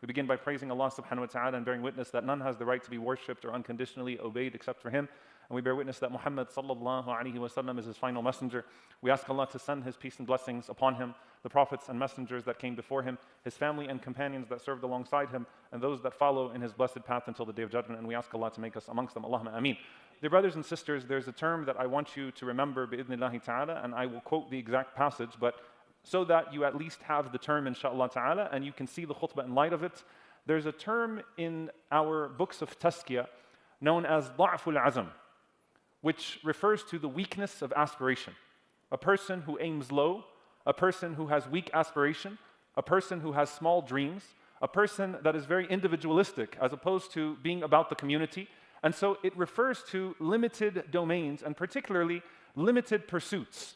We begin by praising Allah subhanahu wa ta'ala and bearing witness that none has the right to be worshipped or unconditionally obeyed except for Him. And we bear witness that Muhammad sallallahu alaihi wasallam is His final messenger. We ask Allah to send His peace and blessings upon Him, the prophets and messengers that came before Him, His family and companions that served alongside Him, and those that follow in His blessed path until the Day of Judgment. And we ask Allah to make us amongst them. Allahumma ameen. Dear brothers and sisters, there's a term that I want you to remember, bi'idhnillahi ta'ala, and I will quote the exact passage, but so that you at least have the term, inshaAllah ta'ala, and you can see the khutbah in light of it. There's a term in our books of tazkiyah known as da'ful azam, which refers to the weakness of aspiration. A person who aims low, a person who has weak aspiration, a person who has small dreams, a person that is very individualistic as opposed to being about the community. And so it refers to limited domains and particularly limited pursuits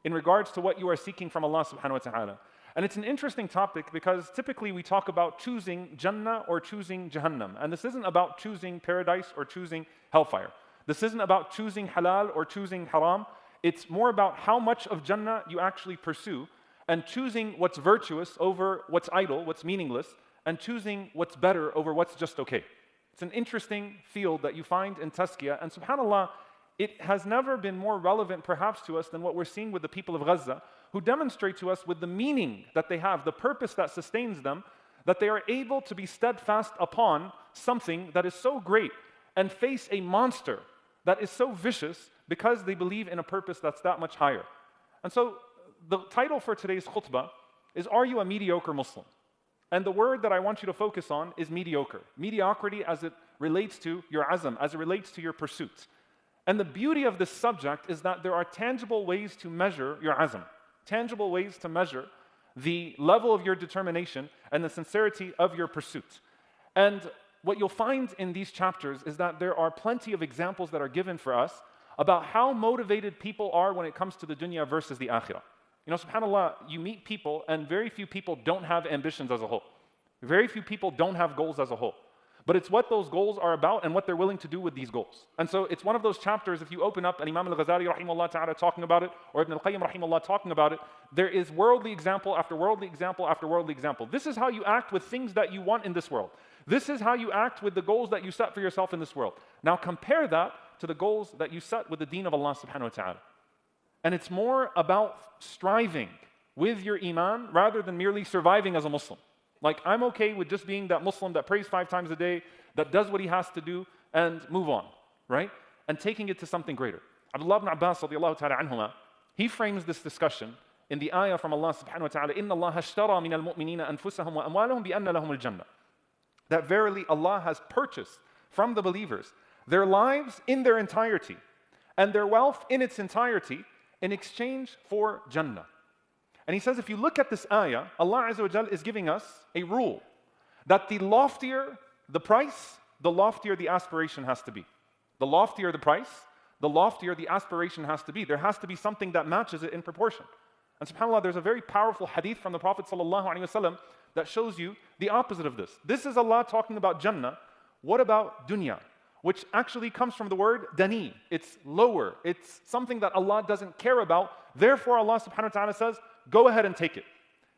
in regards to what you are seeking from Allah subhanahu wa ta'ala. And it's an interesting topic because typically we talk about choosing Jannah or choosing Jahannam. And this isn't about choosing paradise or choosing hellfire. This isn't about choosing halal or choosing haram. It's more about how much of Jannah you actually pursue and choosing what's virtuous over what's idle, what's meaningless, and choosing what's better over what's just okay. It's an interesting field that you find in tazkiyah, and subhanAllah, it has never been more relevant perhaps to us than what we're seeing with the people of Gaza, who demonstrate to us with the meaning that they have, the purpose that sustains them, that they are able to be steadfast upon something that is so great and face a monster that is so vicious because they believe in a purpose that's that much higher. And so the title for today's khutbah is, Are You a Mediocre Muslim? And the word that I want you to focus on is mediocre. Mediocrity as it relates to your azam, as it relates to your pursuits. And the beauty of this subject is that there are tangible ways to measure your azam, tangible ways to measure the level of your determination and the sincerity of your pursuit. And what you'll find in these chapters is that there are plenty of examples that are given for us about how motivated people are when it comes to the dunya versus the akhirah. You know, subhanAllah, you meet people and very few people don't have ambitions as a whole. Very few people don't have goals as a whole. But it's what those goals are about and what they're willing to do with these goals. And so it's one of those chapters, if you open up and Imam al-Ghazali rahimahullah ta'ala talking about it, or Ibn al-Qayyim rahimahullah talking about it, there is worldly example after worldly example after worldly example. This is how you act with things that you want in this world. This is how you act with the goals that you set for yourself in this world. Now compare that to the goals that you set with the deen of Allah subhanahu wa ta'ala. And it's more about striving with your Iman rather than merely surviving as a Muslim. Like, I'm okay with just being that Muslim that prays 5 times a day, that does what he has to do, and move on, right? And taking it to something greater. Abdullah ibn Abbas radiallahu ta'ala anhuma, he frames this discussion in the ayah from Allah subhanahu wa ta'ala, إِنَّ اللَّهَ اشْتَرَى مِنَ الْمُؤْمِنِينَ أَنفُسَهُمْ وَأَمْوَالَهُمْ بِأَنَّ لَهُمُ الْجَنَّةِ. That verily Allah has purchased from the believers their lives in their entirety and their wealth in its entirety in exchange for Jannah. And he says, if you look at this ayah, Allah Azza wa Jal is giving us a rule that the loftier the price, the loftier the aspiration has to be. The loftier the price, the loftier the aspiration has to be. There has to be something that matches it in proportion. And subhanAllah, there's a very powerful hadith from the Prophet ﷺ that shows you the opposite of this. This is Allah talking about Jannah. What about dunya? Which actually comes from the word dani. It's lower. It's something that Allah doesn't care about. Therefore, Allah subhanahu wa ta'ala says, go ahead and take it.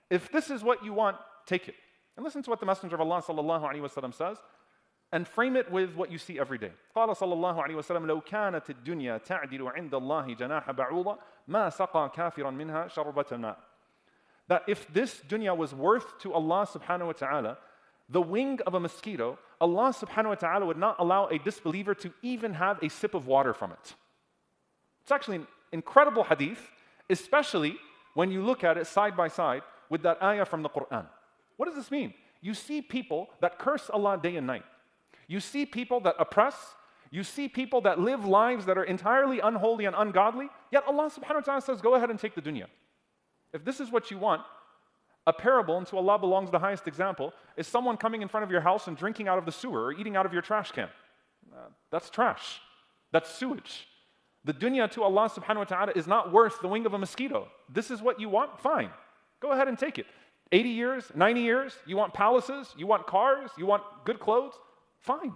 If this is what you want, take it. And listen to what the Messenger of Allah sallallahu alaihi wasallam says, and frame it with what you see every day. قال صلى الله عليه وسلم لو كانت الدنيا تعدل عند الله جناح بعوضة ما سقى كافرا منها شربة ماء. That if this dunya was worth to Allah subhanahu wa ta'ala the wing of a mosquito, Allah subhanahu wa ta'ala would not allow a disbeliever to even have a sip of water from it. It's actually an incredible hadith, especially when you look at it side by side with that ayah from the Quran. What does this mean? You see people that curse Allah day and night. You see people that oppress. You see people that live lives that are entirely unholy and ungodly. Yet Allah subhanahu wa ta'ala says, go ahead and take the dunya. If this is what you want, a parable, and to Allah belongs the highest example, is someone coming in front of your house and drinking out of the sewer or eating out of your trash can. That's trash. That's sewage. The dunya to Allah subhanahu wa ta'ala is not worth the wing of a mosquito. This is what you want? Fine. Go ahead and take it. 80 years, 90 years, you want palaces, you want cars, you want good clothes? Fine.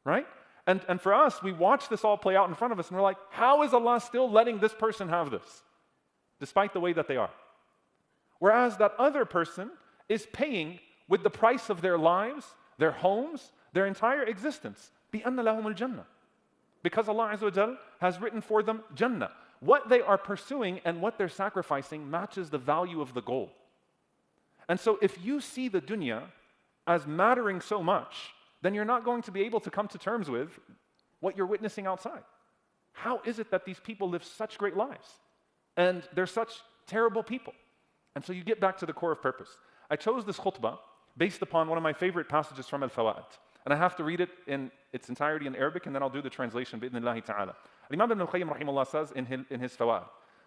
Right? And for us, we watch this all play out in front of us and we're like, how is Allah still letting this person have this? Despite the way that they are. Whereas that other person is paying with the price of their lives, their homes, their entire existence. بِأَنَّ لَهُمُ الْجَنَّةِ. Because Allah Azza wa Jal has written for them Jannah. What they are pursuing and what they're sacrificing matches the value of the goal. And so if you see the dunya as mattering so much, then you're not going to be able to come to terms with what you're witnessing outside. How is it that these people live such great lives? And they're such terrible people. And so you get back to the core of purpose. I chose this khutbah based upon one of my favorite passages from Al-Fawaid. And I have to read it in its entirety in Arabic, and then I'll do the translation, بإذن ta'ala. Imam Ibn al-Qayyim rahimahullah says in his Fawaid,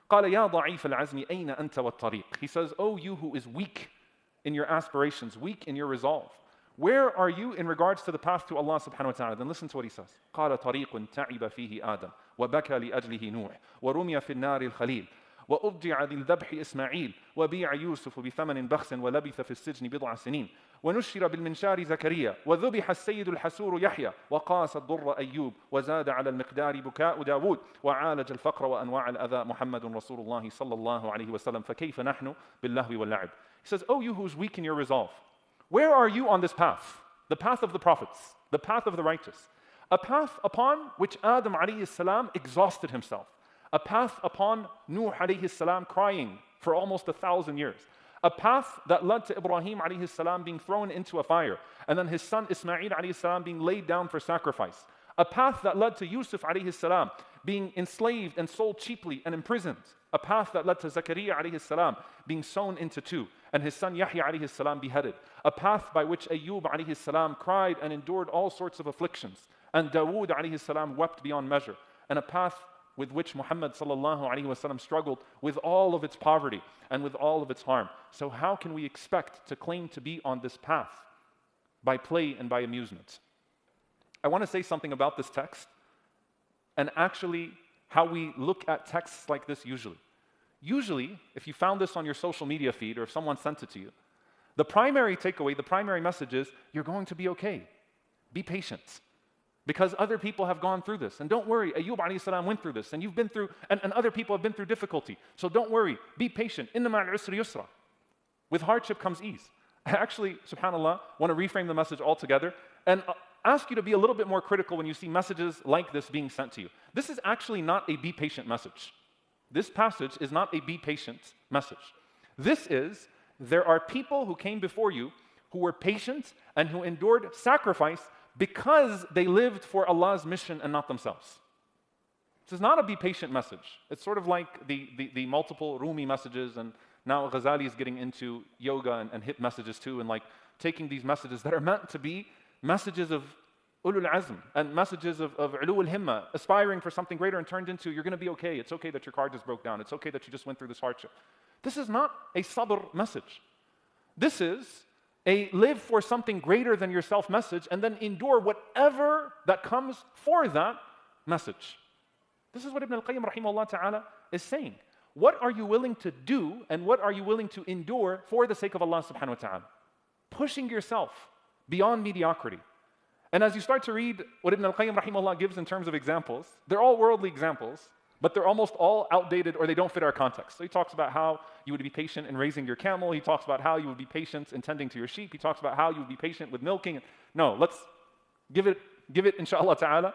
قال يا ضعيف العزم أين أنت والطريق. He says, oh, you who is weak in your aspirations, weak in your resolve, where are you in regards to the path to Allah subhanahu wa ta'ala? Then listen to what he says. قال طريق تعب فيه آدم وبكى لأجله نوح ورمي في النار الخليل وأبجع ذي الذبح إسماعيل وبيع يوسف بثمن بخس ولبث في السجن بضع سنين ونشر بالمنشار زكريا وذبح السيد الحسور يحيى وقاس الضر أيوب وزاد على المقدار بكاء داود وعالج الفقر وأنواع الأذى محمد رسول الله صلى الله عليه وسلم فكيف نحن باللهو واللعب. He says, oh, you who's weak in your resolve, where are you on this path? The path of the prophets, the path of the righteous, a path upon which Adam alayhi salam exhausted himself, a path upon Nuh alayhi salam crying for almost 1,000 years, a path that led to Ibrahim alayhi salam being thrown into a fire, and then his son Ismail alayhi salam being laid down for sacrifice, a path that led to Yusuf alayhi salam being enslaved and sold cheaply and imprisoned, a path that led to Zakaria alayhi salam being sewn into two, and his son Yahya alayhi salam beheaded, a path by which Ayyub alayhi salam cried and endured all sorts of afflictions, and Dawood alayhi salam wept beyond measure, and a path with which Muhammad sallallahu alayhi wasallam struggled with all of its poverty and with all of its harm. So how can we expect to claim to be on this path by play and by amusement? I want to say something about this text and actually how we look at texts like this usually. Usually, if you found this on your social media feed or if someone sent it to you, the primary takeaway, the primary message is, you're going to be okay. Be patient. Because other people have gone through this. And don't worry, Ayyub alayhi salam went through this. And you've been through, and other people have been through difficulty. So don't worry, be patient. Inna ma'al usri yusra. With hardship comes ease. I actually, subhanAllah, want to reframe the message altogether and ask you to be a little bit more critical when you see messages like this being sent to you. This is actually not a be patient message. This passage is not a be patient message. This is, there are people who came before you who were patient and who endured sacrifice because they lived for Allah's mission and not themselves. This is not a be patient message. It's sort of like the multiple Rumi messages, and now Ghazali is getting into yoga and hip messages too, and like taking these messages that are meant to be messages of ulul azm and messages of ulul himma, aspiring for something greater, and turned into, you're going to be okay. It's okay that your car just broke down. It's okay that you just went through this hardship. This is not a sabr message. This is a live for something greater than yourself message, and then endure whatever that comes for that message. This is what Ibn al-Qayyim rahimahullah ta'ala is saying. What are you willing to do and what are you willing to endure for the sake of Allah subhanahu wa ta'ala? Pushing yourself beyond mediocrity. And as you start to read what Ibn al-Qayyim rahimahullah gives in terms of examples, they're all worldly examples, but they're almost all outdated or they don't fit our context. So he talks about how you would be patient in raising your camel. He talks about how you would be patient in tending to your sheep. He talks about how you would be patient with milking. No, let's give it inshallah ta'ala,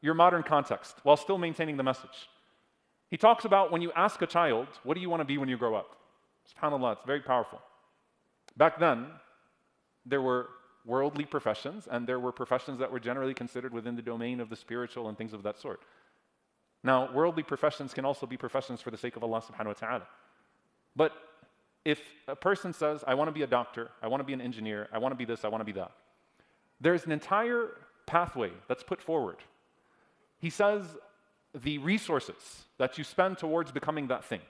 your modern context while still maintaining the message. He talks about when you ask a child, what do you want to be when you grow up? SubhanAllah, it's very powerful. Back then, there were worldly professions and there were professions that were generally considered within the domain of the spiritual and things of that sort. Now, worldly professions can also be professions for the sake of Allah subhanahu wa ta'ala. But if a person says, I want to be a doctor, I want to be an engineer, I want to be this, I want to be that, there's an entire pathway that's put forward. He says the resources that you spend towards becoming that thing,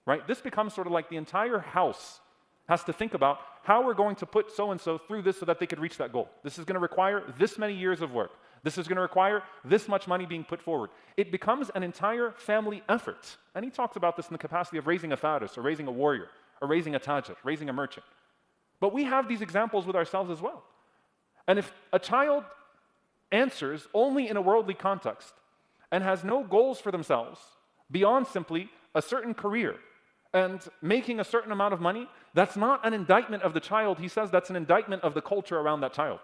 right? This becomes sort of like the entire house has to think about how we're going to put so-and-so through this so that they could reach that goal. This is going to require this many years of work. This is going to require this much money being put forward. It becomes an entire family effort. And he talks about this in the capacity of raising a faris, or raising a warrior, or raising a tajir, raising a merchant. But we have these examples with ourselves as well. And if a child answers only in a worldly context and has no goals for themselves beyond simply a certain career and making a certain amount of money, that's not an indictment of the child. He says that's an indictment of the culture around that child.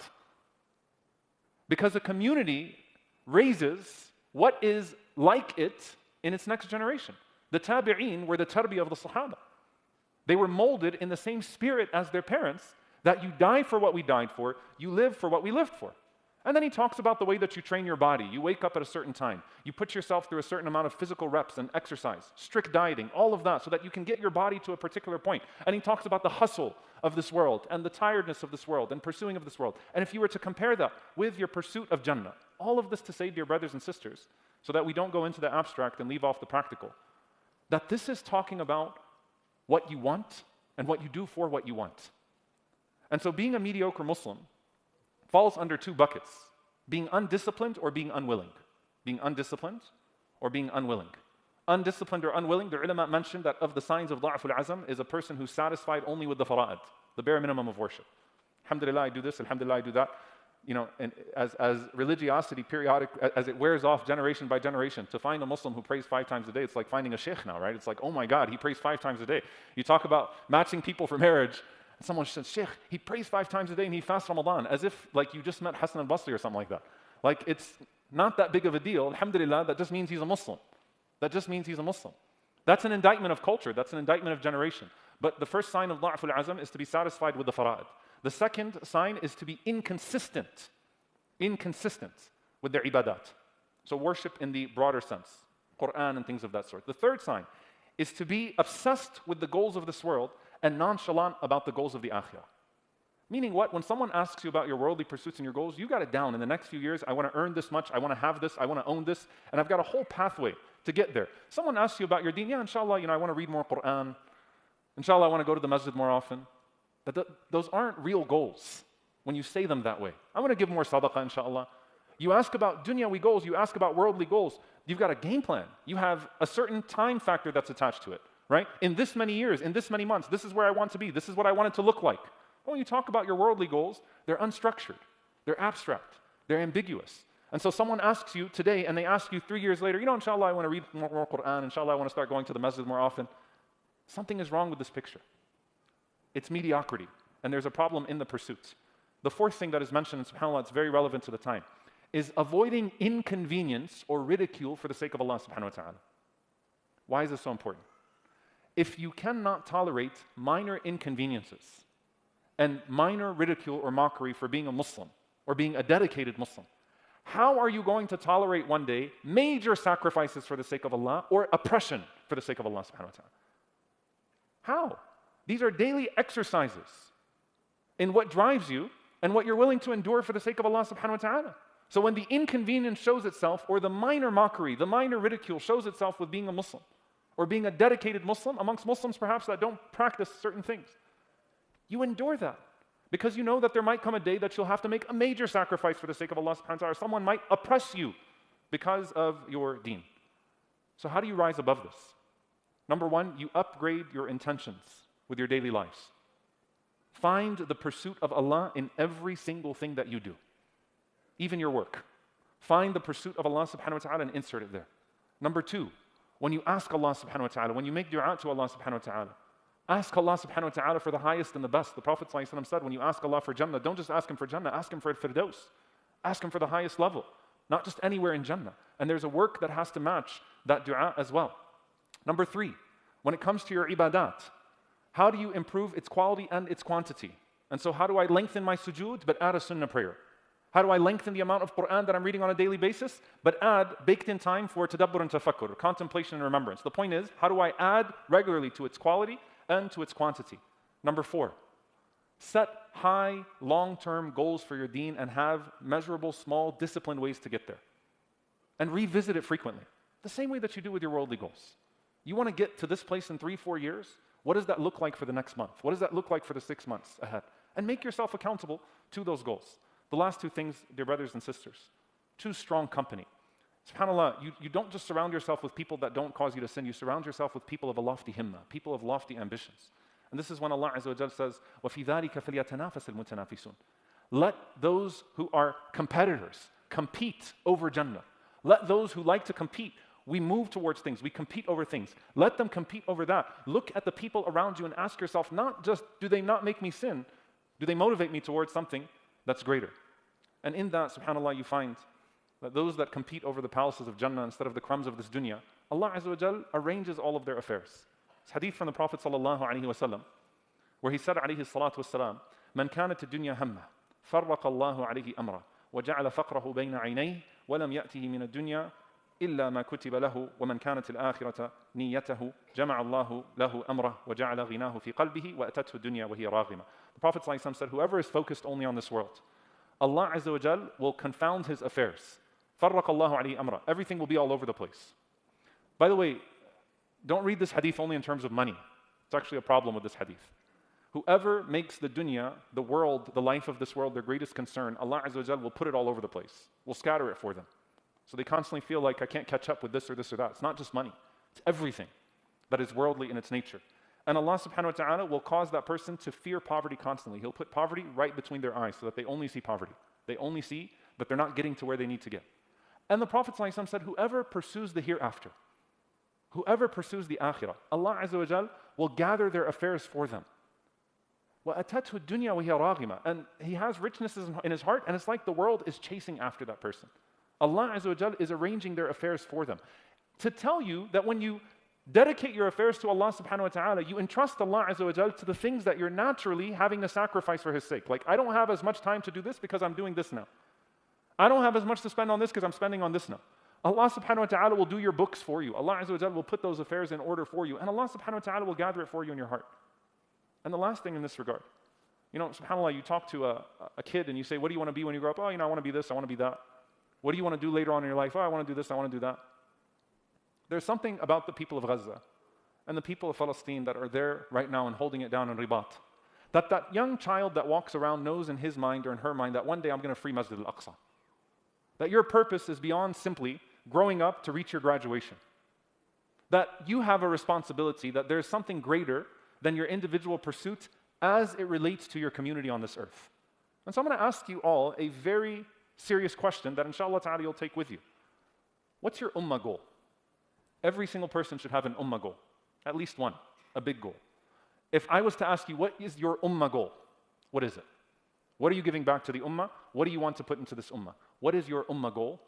Because a community raises what is like it in its next generation. The tabi'een were the tarbiyah of the Sahaba. They were molded in the same spirit as their parents, that you die for what we died for, you live for what we lived for. And then he talks about the way that you train your body. You wake up at a certain time. You put yourself through a certain amount of physical reps and exercise, strict dieting, all of that, so that you can get your body to a particular point. And he talks about the hustle of this world and the tiredness of this world and pursuing of this world. And if you were to compare that with your pursuit of Jannah, all of this to say, dear brothers and sisters, so that we don't go into the abstract and leave off the practical, that this is talking about what you want and what you do for what you want. And so being a mediocre Muslim falls under two buckets: being undisciplined or being unwilling. Being undisciplined or being unwilling. Undisciplined or unwilling, the ulama mentioned that of the signs of da'af al-azam is a person who's satisfied only with the fara'id, the bare minimum of worship. Alhamdulillah, I do this, alhamdulillah, I do that. You know, and as religiosity periodic, as it wears off generation by generation, to find a Muslim who prays 5 times a day, it's like finding a sheikh now, right? It's like, oh my God, he prays 5 times a day. You talk about matching people for marriage, and someone says, Sheikh, he prays 5 times a day and he fasts Ramadan, as if like you just met Hassan al-Basri or something like that. Like, it's not that big of a deal. Alhamdulillah, that just means he's a Muslim. That just means he's a Muslim. That's an indictment of culture. That's an indictment of generation. But the first sign of da'af al-azam is to be satisfied with the fara'id. The second sign is to be inconsistent with their ibadat. So worship in the broader sense, Quran and things of that sort. The third sign is to be obsessed with the goals of this world and nonchalant about the goals of the akhirah. Meaning what? When someone asks you about your worldly pursuits and your goals, you got it down. In the next few years, I want to earn this much, I want to have this, I want to own this, and I've got a whole pathway to get there. Someone asks you about your deen, yeah, inshallah, I want to read more Quran. Inshallah, I want to go to the masjid more often. But those aren't real goals when you say them that way. I want to give more sadaqah, inshallah. You ask about dunyawi goals, you ask about worldly goals, you've got a game plan. You have a certain time factor that's attached to it, right? In this many years, in this many months, this is where I want to be, this is what I want it to look like. But when you talk about your worldly goals, they're unstructured, they're abstract, they're ambiguous. And so someone asks you today, and they ask you 3 years later, inshallah, I want to read more Quran, inshallah, I want to start going to the masjid more often. Something is wrong with this picture. It's mediocrity, and there's a problem in the pursuits. The fourth thing that is mentioned, and subhanAllah, it's very relevant to the time, is avoiding inconvenience or ridicule for the sake of Allah subhanahu wa ta'ala. Why is this so important? If you cannot tolerate minor inconveniences and minor ridicule or mockery for being a Muslim or being a dedicated Muslim, how are you going to tolerate one day major sacrifices for the sake of Allah or oppression for the sake of Allah subhanahu wa ta'ala? How? These are daily exercises in what drives you and what you're willing to endure for the sake of Allah subhanahu wa ta'ala. So when the inconvenience shows itself, or the minor mockery, the minor ridicule shows itself with being a Muslim, or being a dedicated Muslim, amongst Muslims perhaps that don't practice certain things, you endure that. Because you know that there might come a day that you'll have to make a major sacrifice for the sake of Allah subhanahu wa ta'ala. Someone might oppress you because of your deen. So how do you rise above this? Number one, you upgrade your intentions with your daily lives. Find the pursuit of Allah in every single thing that you do. Even your work. Find the pursuit of Allah subhanahu wa ta'ala and insert it there. Number two, when you ask Allah subhanahu wa ta'ala, when you make dua to Allah subhanahu wa ta'ala, ask Allah subhanahu wa ta'ala for the highest and the best. The Prophet ﷺ said, when you ask Allah for Jannah, don't just ask Him for Jannah, ask Him for Firdaus. Ask Him for the highest level, not just anywhere in Jannah. And there's a work that has to match that dua as well. Number three, when it comes to your ibadat, how do you improve its quality and its quantity? And so how do I lengthen my sujood but add a sunnah prayer? How do I lengthen the amount of Quran that I'm reading on a daily basis but add baked in time for tadabbur and tafakkur, contemplation and remembrance? The point is, how do I add regularly to its quality and to its quantity? Number four, set high, long-term goals for your deen and have measurable, small, disciplined ways to get there. And revisit it frequently, the same way that you do with your worldly goals. You want to get to this place in 3-4 years? What does that look like for the next month? What does that look like for the 6 months ahead? And make yourself accountable to those goals. The last two things, dear brothers and sisters, choose strong company. SubhanAllah, you don't just surround yourself with people that don't cause you to sin, you surround yourself with people of a lofty himmah, people of lofty ambitions. And this is when Allah Azza wa Jal says, وَفِي ذَلِكَ فَلْيَتَنَافَسِ الْمُتَنَافِسُونَ. Let those who are competitors compete over Jannah. Let those who like to compete We move towards things. We compete over things. Let them compete over that. Look at the people around you and ask yourself, not just, do they not make me sin? Do they motivate me towards something that's greater? And in that, subhanAllah, you find that those that compete over the palaces of Jannah instead of the crumbs of this dunya, Allah Azza wa Jal arranges all of their affairs. It's hadith from the Prophet sallallahu alaihi wasallam, where he said alayhi salatu wassalam, "Man kanat ad-dunya hamma, farraqa Allahu alayhi amra, wa ja'ala faqrahu bayna 'aynayhi, wa lam ya'tihi min ad-dunya إلا ما كتب له ومن كانت الآخرة نيته جمع الله له أمره وجعل غناه في قلبه وأتته الدنيا وهي راغمة." The Prophet ﷺ said, whoever is focused only on this world, Allah Azza wa Jal will confound his affairs. فرق الله عليه أمره. Everything will be all over the place. By the way, don't read this hadith only in terms of money. It's actually a problem with this hadith. Whoever makes the dunya, the world, the life of this world, their greatest concern, Allah Azza wa Jal will put it all over the place. Will scatter it for them. So they constantly feel like, I can't catch up with this or this or that. It's not just money. It's everything that is worldly in its nature. And Allah subhanahu wa ta'ala will cause that person to fear poverty constantly. He'll put poverty right between their eyes so that they only see poverty. They only see, but they're not getting to where they need to get. And the Prophet ﷺ said, whoever pursues the hereafter, whoever pursues the akhirah, Allah Azza wa Jal will gather their affairs for them. وَأَتَتْهُ الدُّنْيَا وَهِيَ رَاغِمَةٌ. And he has richnesses in his heart, and it's like the world is chasing after that person. Allah Azza wa Jal is arranging their affairs for them. To tell you that when you dedicate your affairs to Allah subhanahu wa ta'ala, you entrust Allah Azza wa Jal to the things that you're naturally having to sacrifice for His sake. Like, I don't have as much time to do this because I'm doing this now. I don't have as much to spend on this because I'm spending on this now. Allah subhanahu wa ta'ala will do your books for you. Allah Azza wa Jal will put those affairs in order for you. And Allah subhanahu wa ta'ala will gather it for you in your heart. And the last thing in this regard, you know, subhanAllah, you talk to a kid and you say, what do you want to be when you grow up? Oh, you know, I want to be this, I want to be that. What do you want to do later on in your life? Oh, I want to do this, I want to do that. There's something about the people of Gaza and the people of Palestine that are there right now and holding it down in Ribat. That young child that walks around knows in his mind or in her mind that one day I'm going to free Masjid al-Aqsa. That your purpose is beyond simply growing up to reach your graduation. That you have a responsibility, that there's something greater than your individual pursuit as it relates to your community on this earth. And so I'm going to ask you all a very serious question that inshallah ta'ala you'll take with you. What's your ummah goal? Every single person should have an ummah goal. At least one, a big goal. If I was to ask you, what is your ummah goal? What is it? What are you giving back to the ummah? What do you want to put into this ummah? What is your ummah goal?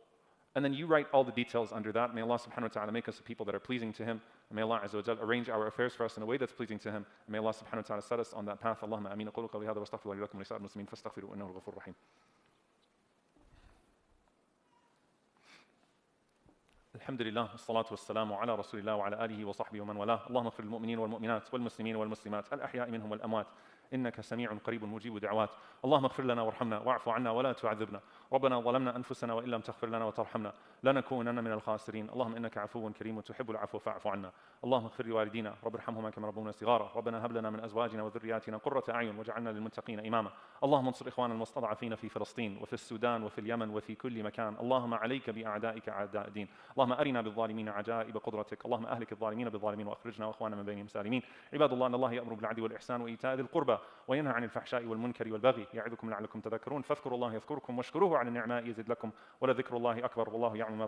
And then you write all the details under that. May Allah subhanahu wa ta'ala make us the people that are pleasing to Him. And may Allah Azza wa Jal arrange our affairs for us in a way that's pleasing to Him. And may Allah subhanahu wa ta'ala set us on that path. Allahumma ameen. Aqulu qawli hadha wa astaghfirullahi lakum wa lisa'il muslimin fastaghfiruhu innahu al-ghafurur rahim. الحمد لله والصلاة والسلام على رسول الله وعلى آله وصحبه ومن والاه. اللهم اغفر للمؤمنين والمؤمنات والمسلمين والمسلمات الأحياء منهم والأموات إنك سميع قريب مجيب دعوات. اللهم اغفر لنا وارحمنا واعف عنا ولا تعذبنا. ربنا ظلمنا أنفسنا وإن لم تغفر لنا وترحمنا لنكونن من الخاسرين. اللهم إنك عفو كريم تحب العفو فاعف عنا. اللهم اغفر لوالدينا رب ارحمهما كما ربونا صغارا. ربنا هب لنا من أزواجنا وذرياتنا قرة أعين واجعلنا للمتقين إماما. اللهم انصر إخواننا المستضعفين في فلسطين وفي السودان وفي اليمن وفي كل مكان. اللهم عليك بأعدائك أعداء الدين. اللهم أرنا بالظالمين عجائب قدرتك. اللهم أهلك الظالمين بالظالمين وأخرجنا وأخواننا من بينهم سالمين. عباد الله إن الله يأمر بالعدل والإحسان وإيتاء ذي القربى وينهى عن الفحشاء والمنكر والبغي يعظكم لعلكم تذكرون. فاذكروا الله يذكركم واشكروه على النعماء يزد لكم ولذكر الله أكبر والله يعلم ما